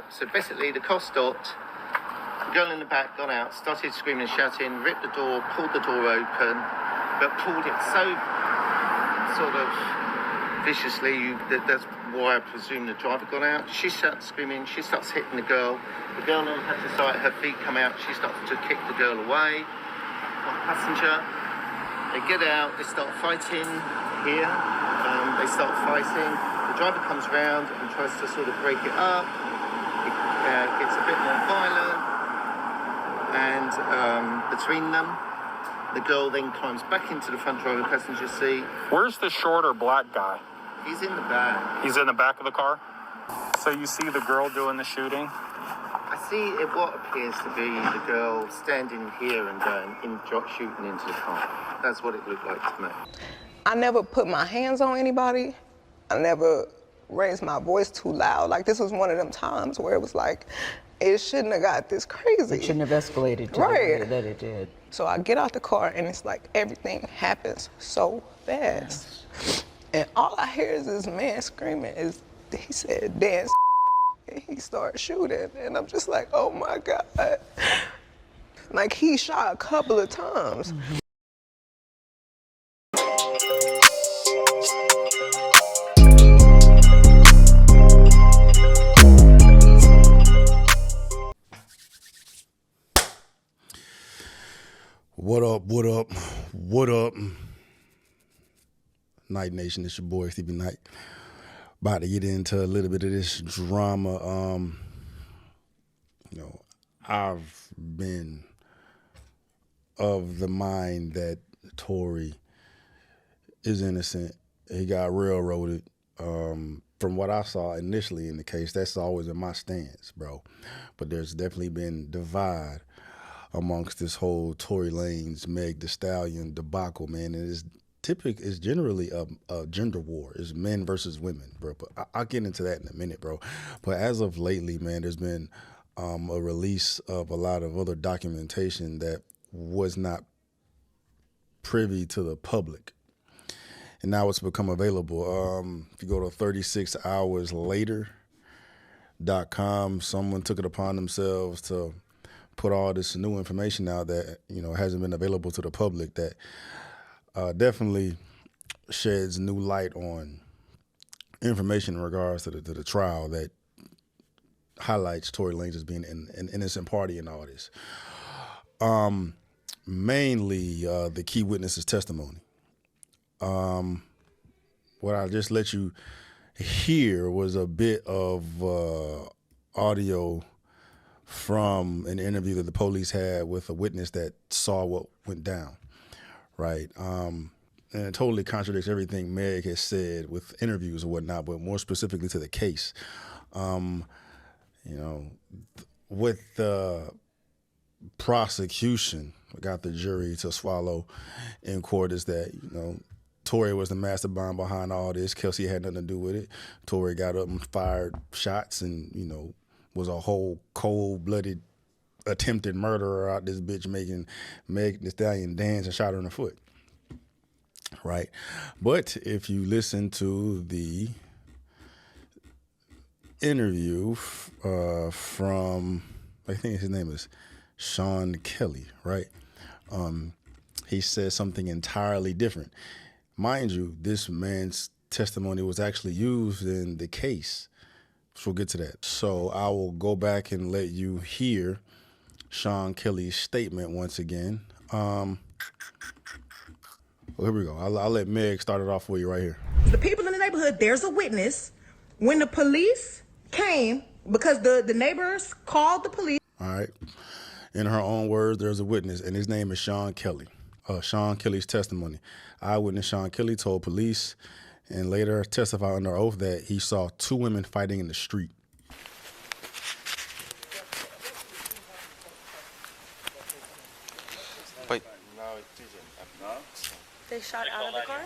So basically, the car stopped. The girl in the back got out, started screaming and shouting, ripped the door, pulled the door open, but pulled it so sort of viciously. That's why I presume the driver got out. She starts screaming. She starts hitting the girl. The girl on the side, her feet come out. She starts to kick the girl away. Passenger. They get out. They start fighting here. They start fighting. The driver comes round and tries to sort of break it up. It gets a bit more violent. And between them, the girl then climbs back into the front driver passenger seat. Where's the shorter black guy? He's in the back. He's in the back of the car? So you see the girl doing the shooting? I see what appears to be the girl standing here and shooting into the car. That's what it looked like to me. I never put my hands on anybody. I never raised my voice too loud. Like, this was one of them times where it was like, it shouldn't have got this crazy. It shouldn't have escalated to the way that it did. So I get out the car and it's like everything happens so fast. Yes. And all I hear is this man screaming. He said, dance. And he started shooting. And I'm just like, oh my God. Like, he shot a couple of times. Mm-hmm. What up, what up, what up? Night Nation, it's your boy, Stevie Knight. About to get into a little bit of this drama. I've been of the mind that Tory is innocent. He got railroaded. From what I saw initially in the case, that's always in my stance, bro. But there's definitely been divide amongst this whole Tory Lanez, Meg The Stallion debacle, man. And it's generally a gender war. It's men versus women, bro. But I'll get into that in a minute, bro. But as of lately, man, there's been a release of a lot of other documentation that was not privy to the public. And now it's become available. If you go to 36hourslater.com, someone took it upon themselves to put all this new information out that, hasn't been available to the public, that definitely sheds new light on information in regards to the trial that highlights Tory Lanez as being an innocent party in all this. Mainly the key witness's testimony. What I just let you hear was a bit of audio from an interview that the police had with a witness that saw what went down, right? And it totally contradicts everything Meg has said with interviews or whatnot, but more specifically to the case. With the prosecution, got the jury to swallow in court is that, Tory was the mastermind behind all this. Kelsey had nothing to do with it. Tory got up and fired shots and, was a whole cold-blooded attempted murderer out this bitch making Meg The Stallion dance and shot her in the foot, right? But if you listen to the interview from, I think his name is Sean Kelly, right? He says something entirely different. Mind you, this man's testimony was actually used in the case. So we'll get to that. So I will go back and let you hear Sean Kelly's statement once again. Well, here we go. I'll let Meg start it off for you right here. The people in the neighborhood, there's a witness. When the police came, because the neighbors called the police. All right. In her own words, there's a witness, and his name is Sean Kelly. Sean Kelly's testimony. Eyewitness Sean Kelly told police and later testified under oath that he saw two women fighting in the street. Wait. No, it didn't. No? They shot out of the car?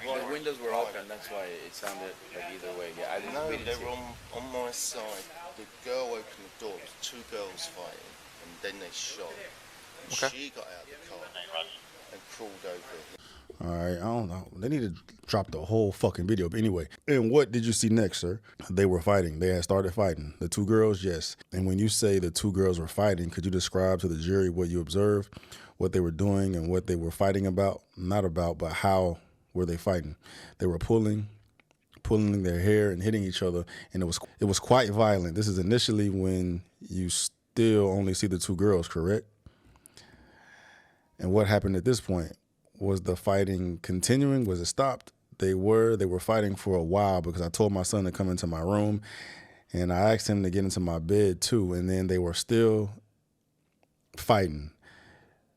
The windows were open, that's why it sounded like either way. Yeah, I didn't. No, they were on my side. The girl opened the door. There was two girls fighting, and then they shot. And she got out of the car and crawled over. All right, I don't know. They need to drop the whole fucking video. But anyway, and what did you see next, sir? They were fighting. They had started fighting. The two girls, yes. And when you say the two girls were fighting, could you describe to the jury what you observed, what they were doing, and what they were fighting about? Not about, but how were they fighting? They were pulling their hair and hitting each other, and it was quite violent. This is initially when you still only see the two girls, correct? And what happened at this point? Was the fighting continuing? Was it stopped? They were fighting for a while because I told my son to come into my room and I asked him to get into my bed too. And then they were still fighting.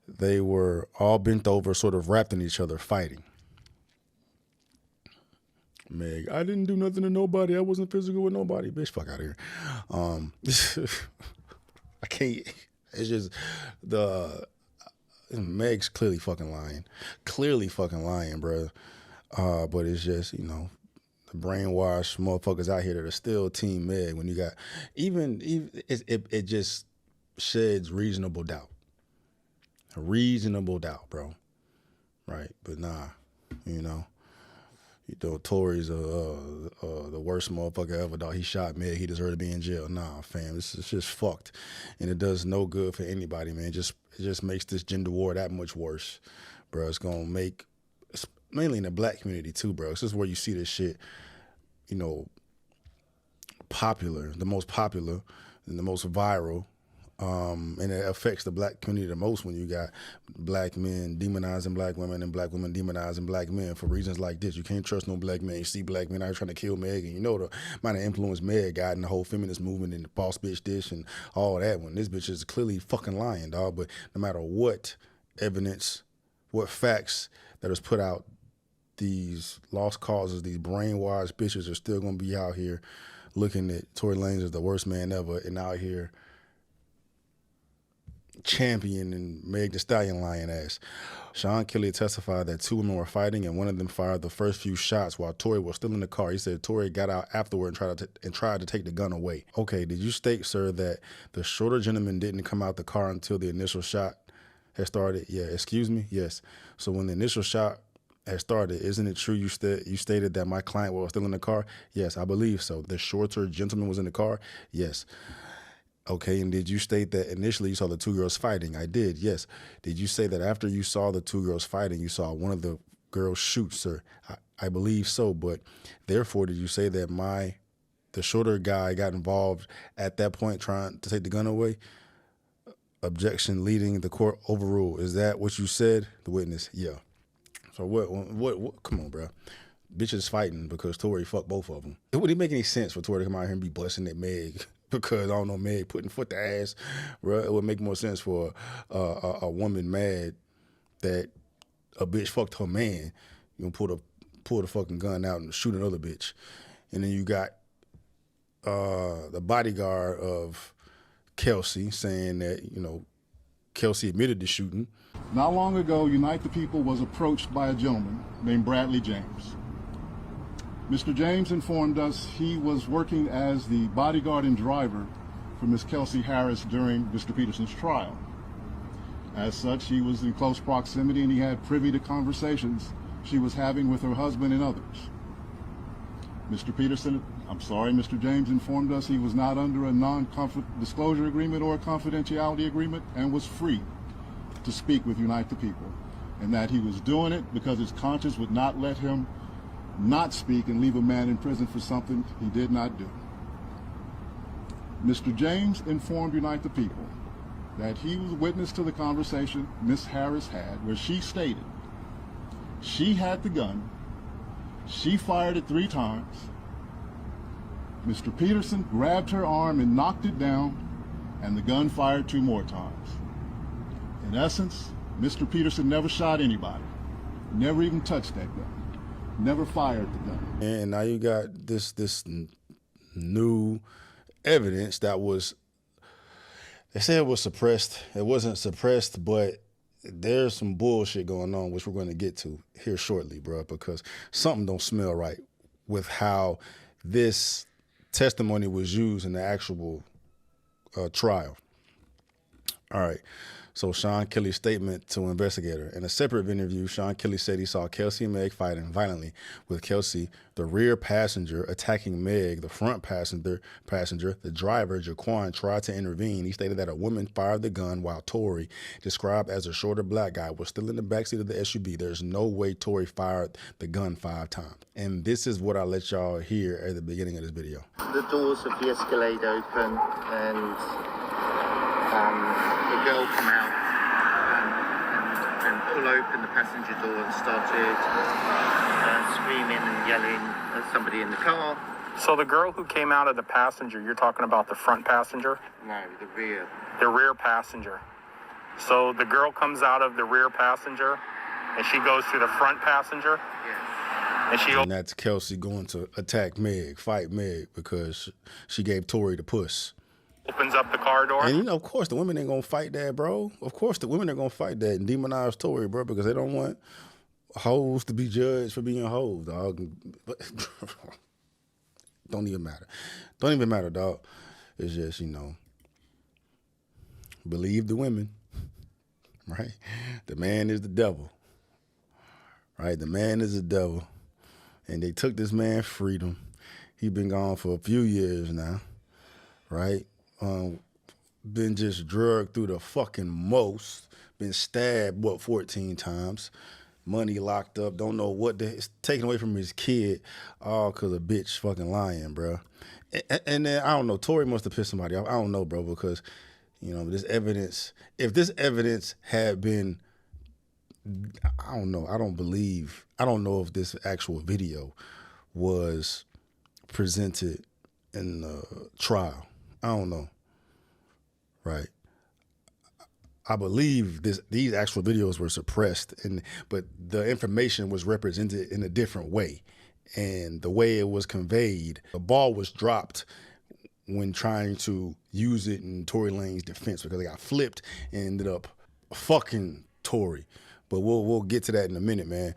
They were all bent over, sort of wrapped in each other, fighting. Meg, I didn't do nothing to nobody. I wasn't physical with nobody. Bitch, fuck out of here. I can't. It's just Meg's clearly fucking lying. Bro. But it's just, the brainwashed motherfuckers out here that are still Team Meg when you got, even it just sheds reasonable doubt. Reasonable doubt, bro. Right? But nah, Tory's the worst motherfucker ever, dog. He shot Meg. He deserved to be in jail. Nah, fam, it's just fucked. And it does no good for anybody, man. It just makes this gender war that much worse, bro. It's going to make, mainly in the black community too, bro. This is where you see this shit, popular, the most popular and the most viral. And it affects the black community the most when you got black men demonizing black women and black women demonizing black men for reasons like this. You can't trust no black man. You see black men out here trying to kill Meg, and the amount of influence Meg got in the whole feminist movement and the boss bitch dish and all that one. This bitch is clearly fucking lying, dog. But no matter what evidence, what facts that is put out, these lost causes, these brainwashed bitches are still gonna be out here looking at Tory Lanez as the worst man ever and out here champion and Meg The Stallion lying ass. Sean Kelly testified that two women were fighting and one of them fired the first few shots while Tory was still in the car. He said Tory got out afterward and tried to take the gun away. Okay, did you state, sir, that the shorter gentleman didn't come out the car until the initial shot had started? Yeah, excuse me? Yes. So when the initial shot had started, isn't it true you stated that my client was still in the car? Yes, I believe so. The shorter gentleman was in the car? Yes. Okay, and did you state that initially you saw the two girls fighting? I did, yes. Did you say that after you saw the two girls fighting, you saw one of the girls shoot, sir? I believe so, but therefore, did you say that the shorter guy got involved at that point trying to take the gun away? Objection leading the court overruled. Is that what you said? The witness, yeah. So what come on, bro. Bitches fighting because Tory fucked both of them. It wouldn't make any sense for Tory to come out here and be busting at Meg because, I don't know, Meg putting foot to ass, bro. It would make more sense for a woman mad that a bitch fucked her man, pull the fucking gun out and shoot another bitch. And then you got the bodyguard of Kelsey saying that, Kelsey admitted to shooting. Not long ago, Unite the People was approached by a gentleman named Bradley James. Mr. James informed us he was working as the bodyguard and driver for Miss Kelsey Harris during Mr. Peterson's trial. As such, he was in close proximity and he had privy to conversations she was having with her husband and others. Mr. James informed us he was not under a non-disclosure agreement or a confidentiality agreement and was free to speak with Unite the People, and that he was doing it because his conscience would not let him not speak and leave a man in prison for something he did not do. Mr. James informed Unite the People that he was witness to the conversation Miss Harris had where she stated she had the gun, she fired it 3 times, Mr. Peterson grabbed her arm and knocked it down, and the gun fired 2 more times. In essence, Mr. Peterson never shot anybody, never even touched that gun, never fired the gun. And now you got this new evidence that was, they said it was suppressed. It wasn't suppressed, but there's some bullshit going on, which we're going to get to here shortly, bro, because something don't smell right with how this testimony was used in the actual trial. All right. So Sean Kelly's statement to investigator. In a separate interview, Sean Kelly said he saw Kelsey and Meg fighting violently, with Kelsey, the rear passenger, attacking Meg, the front passenger. The driver, Jaquan, tried to intervene. He stated that a woman fired the gun while Tory, described as a shorter black guy, was still in the backseat of the SUV. There's no way Tory fired the gun 5 times. And this is what I let y'all hear at the beginning of this video. The doors of the Escalade open and the girl come out and pull open the passenger door and started screaming and yelling at somebody in the car. So the girl who came out of the passenger, you're talking about the front passenger? No, the rear. The rear passenger. So the girl comes out of the rear passenger and she goes to the front passenger? Yes. And that's Kelsey going to attack Meg, fight Meg, because she gave Tory the puss. Opens up the car door. And, you know, of course, the women ain't going to fight that, bro. Of course, the women are going to fight that and demonize Tory, bro, because they don't want hoes to be judged for being hoes, dog. Don't even matter. Don't even matter, dog. It's just, you know, believe the women, right? The man is the devil, right? The man is the devil. And they took this man freedom. He been gone for a few years now, right? Been just drugged through the fucking most. Been stabbed, 14 times. Money locked up. Don't know what it's taken away from his kid. All because of bitch fucking lying, bro. And then, I don't know, Tory must have pissed somebody off. I don't know, bro, because, you know, this evidence, if this evidence had been, I don't know, I don't know if this actual video was presented in the trial. I don't know, right? I believe these actual videos were suppressed, but the information was represented in a different way. And the way it was conveyed, the ball was dropped when trying to use it in Tory Lanez's defense, because they got flipped and ended up fucking Tory. But we'll get to that in a minute, man.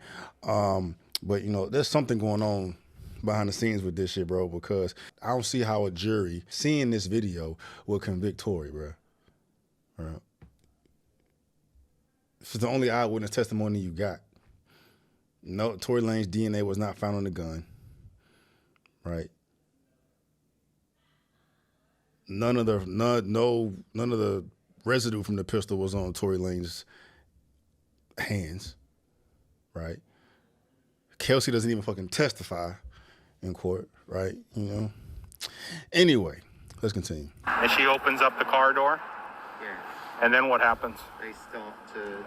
But, you know, there's something going on behind the scenes with this shit, bro, because I don't see how a jury seeing this video will convict Tory, bro. All right. This is the only eyewitness testimony you got. No, Tory Lanez's DNA was not found on the gun, right? None of the residue from the pistol was on Tory Lanez's hands, right? Kelsey doesn't even fucking testify in court, right? You know. Anyway, let's continue. And she opens up the car door. Yeah. And then what happens?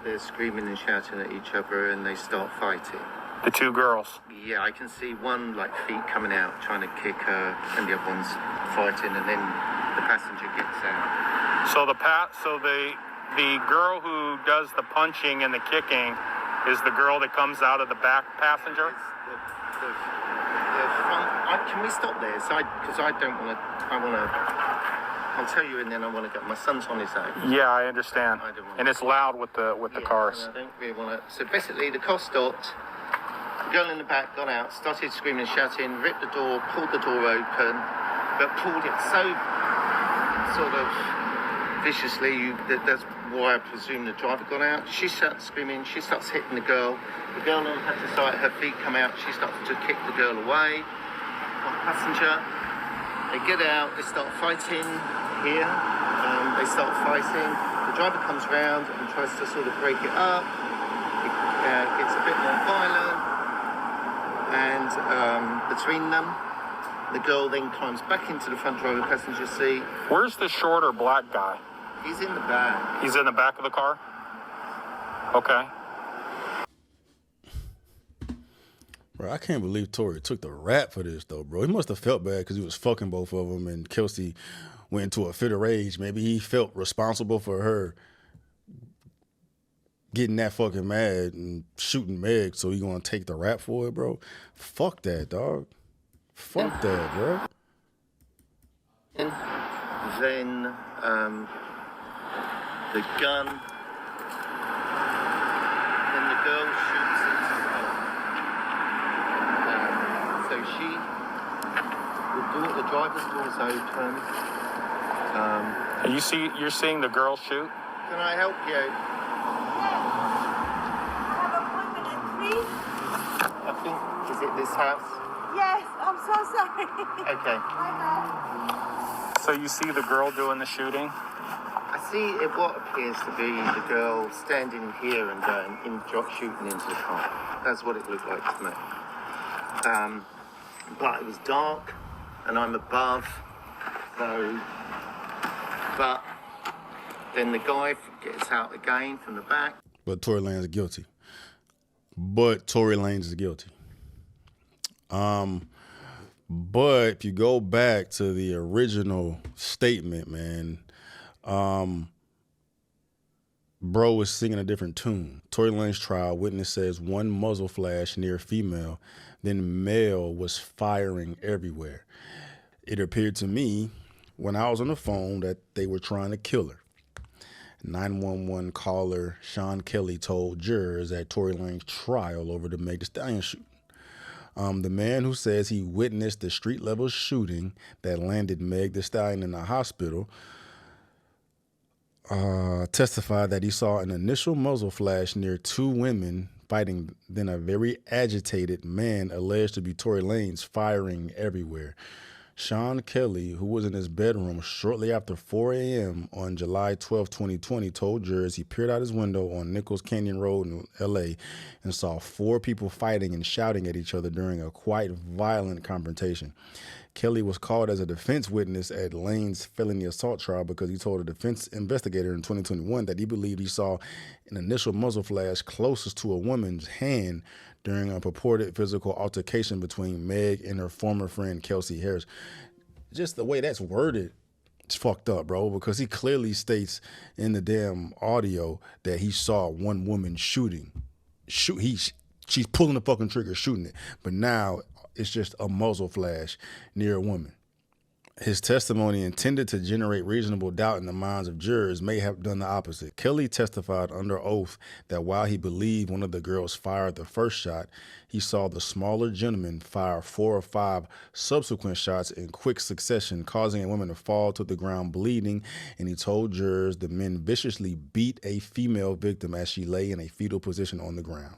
They're screaming and shouting at each other and they start fighting. The two girls. Yeah, I can see one like feet coming out trying to kick her and the other one's fighting, and then the passenger gets out. So the girl who does the punching and the kicking is the girl that comes out of the back passenger? The front, can we stop there? Because I don't want to, I'll tell you, and then I want to go. My son's on his own. Yeah, I understand. And it's loud with the cars. I don't really want to. So basically, the car stopped. The girl in the back got out, started screaming and shouting, ripped the door, pulled the door open, but pulled it so sort of viciously. That's why I presume the driver got out. She starts screaming. She starts hitting the girl. The girl on the side, her feet come out. She starts to kick the girl away. Passenger. They get out. They start fighting here. They start fighting. The driver comes round and tries to sort of break it up. It gets a bit more violent. And between them, the girl then climbs back into the front driver passenger seat. Where's the shorter black guy? He's in the back. He's in the back of the car? Okay. Bro, I can't believe Tory took the rap for this, though, bro. He must have felt bad because he was fucking both of them, and Kelsey went into a fit of rage. Maybe he felt responsible for her getting that fucking mad and shooting Meg, so he gonna take the rap for it, bro. Fuck that, dog. Fuck that, bro. And then the gun. Then the girl shoots it. So the driver's door is open. You're seeing the girl shoot? Can I help you? Yes. I have appointment at 3. I think, is it this house? Yes, I'm so sorry. Okay. Bye-bye. So you see the girl doing the shooting? I see what appears to be the girl standing here and going shooting into the car. That's what it looked like to me. But it was dark, and I'm above, so. But then the guy gets out again from the back. But Tory Lanez is guilty. But Tory Lanez is guilty. But if you go back to the original statement, man, bro was singing a different tune. Tory Lanez trial, witness says one muzzle flash near female, then male was firing everywhere. It appeared to me when I was on the phone that they were trying to kill her. 911 caller Sean Kelly told jurors at Tory Lanez trial over the Meg The Stallion shooting. The man who says he witnessed the street-level shooting that landed Meg The Stallion in the hospital testified that he saw an initial muzzle flash near 2 women fighting, then a very agitated man alleged to be Tory Lanez firing everywhere. Sean Kelly, who was in his bedroom shortly after 4 a.m. on July 12, 2020, told jurors he peered out his window on Nichols Canyon Road in L.A. and saw 4 people fighting and shouting at each other during a quite violent confrontation. Kelly was called as a defense witness at Lane's felony assault trial because he told a defense investigator in 2021 that he believed he saw an initial muzzle flash closest to a woman's hand during a purported physical altercation between Meg and her former friend, Kelsey Harris. Just the way that's worded, it's fucked up, bro, because he clearly states in the damn audio that he saw one woman shooting. She's pulling the fucking trigger, shooting it. But now it's just a muzzle flash near a woman. His testimony, intended to generate reasonable doubt in the minds of jurors, may have done the opposite. Kelly testified under oath that while he believed one of the girls fired the first shot, he saw the smaller gentleman fire 4 or 5 subsequent shots in quick succession, causing a woman to fall to the ground bleeding, and he told jurors the men viciously beat a female victim as she lay in a fetal position on the ground.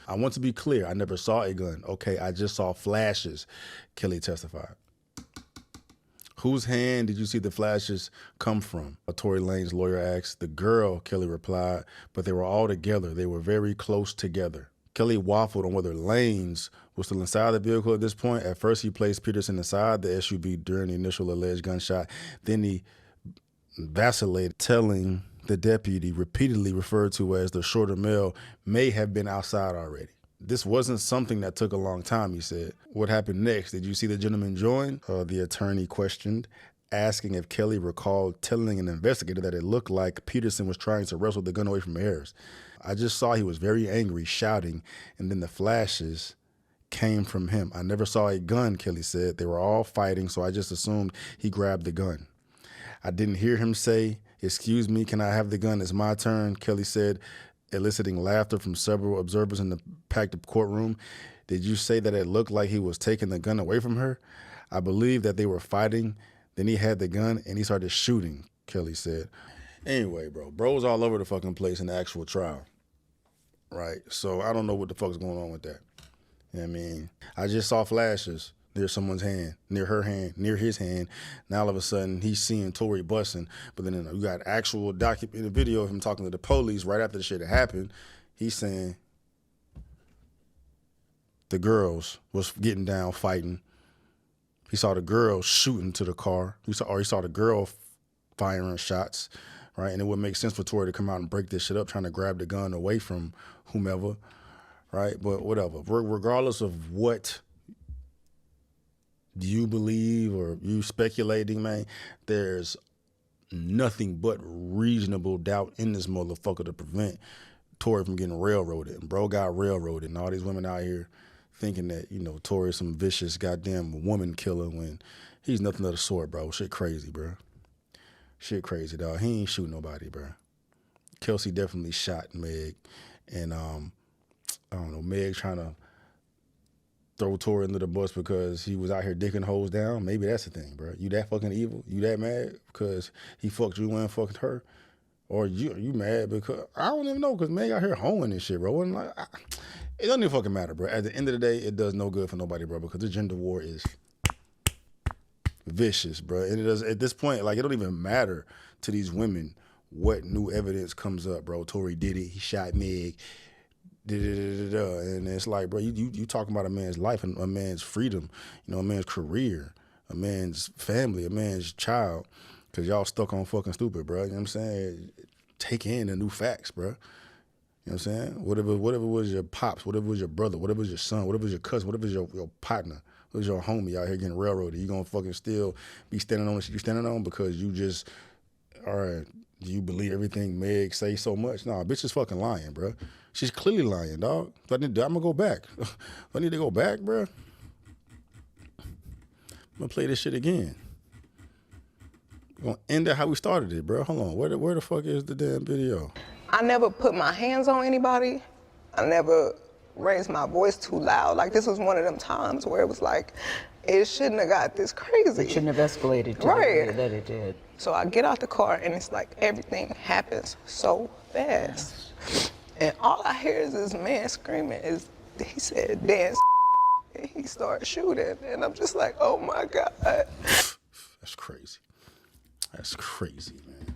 I want to be clear, I never saw a gun. Okay, I just saw flashes, Kelly testified. Whose hand did you see the flashes come from? Tory Lanez's lawyer asked. The girl, Kelly replied, but they were all together. They were very close together. Kelly waffled on whether Lanez was still inside the vehicle at this point. At first, he placed Peterson inside the SUV during the initial alleged gunshot. Then he vacillated, telling the deputy, repeatedly referred to as the shorter male, may have been outside already. This wasn't something that took a long time, he said. What happened next? Did you see the gentleman join? The attorney questioned, asking if Kelly recalled telling an investigator that it looked like Peterson was trying to wrestle the gun away from Harris. I just saw he was very angry, shouting, and then the flashes came from him. I never saw a gun, Kelly said. They were all fighting, so I just assumed he grabbed the gun. I didn't hear him say, "Excuse me, can I have the gun? It's my turn," Kelly said, eliciting laughter from several observers in the packed up courtroom. Did you say that it looked like he was taking the gun away from her? I believe that they were fighting. Then he had the gun and he started shooting, Kelly said. Anyway, bro's all over the fucking place in the actual trial, right? So I don't know what the fuck's going on with that. You know what I mean? I just saw flashes near someone's hand, near her hand, near his hand. Now all of a sudden he's seeing Tory busting, but then you got actual documented video of him talking to the police right after the shit had happened. He's saying the girls was getting down fighting. He saw the girl shooting to the car. He saw the girl firing shots, right? And it would make sense for Tory to come out and break this shit up, trying to grab the gun away from whomever, right? But whatever. Regardless of what you believe or you speculating, man, there's nothing but reasonable doubt in this motherfucker to prevent Tory from getting railroaded. And bro got railroaded, and all these women out here thinking that, you know, Tory's some vicious goddamn woman killer when he's nothing of the sort, bro. Shit crazy, bro. Shit crazy, dog. He ain't shoot nobody, bro. Kelsey definitely shot Meg, and I don't know, Meg trying to throw Tory under the bus because he was out here dicking hoes down. Maybe that's the thing, bro. You that fucking evil? You that mad because he fucked you and fucked her? Or you mad because I don't even know, because Meg out here hoeing and shit, bro. And like, it doesn't even fucking matter, bro. At the end of the day, it does no good for nobody, bro, because the gender war is vicious, bro. And it does, at this point, like, it don't even matter to these women what new evidence comes up, bro. Tory did it. He shot Meg. And it's like, bro, you talking about a man's life and a man's freedom, you know, a man's career, a man's family, a man's child, because y'all stuck on fucking stupid, bro. You know what I'm saying? Take in the new facts, bro. You know what I'm saying? Whatever was your pops, whatever was your brother, whatever was your son, whatever was your cousin, whatever was your partner, what was your homie out here getting railroaded, you gonna fucking still be standing on the shit you standing on because you just, all right, do you believe everything Meg say so much? Nah, bitch is fucking lying, bro. She's clearly lying, dog. I'm gonna go back. If I need to go back, bro, I'm gonna play this shit again. We're gonna end it how we started it, bro. Hold on, where the fuck is the damn video? I never put my hands on anybody. I never raised my voice too loud. Like, this was one of them times where it was like, it shouldn't have got this crazy. It shouldn't have escalated to the way that it did. So I get out the car and it's like everything happens so fast. And all I hear is this man screaming. He said, dance. And he started shooting. And I'm just like, oh my God. That's crazy. That's crazy, man.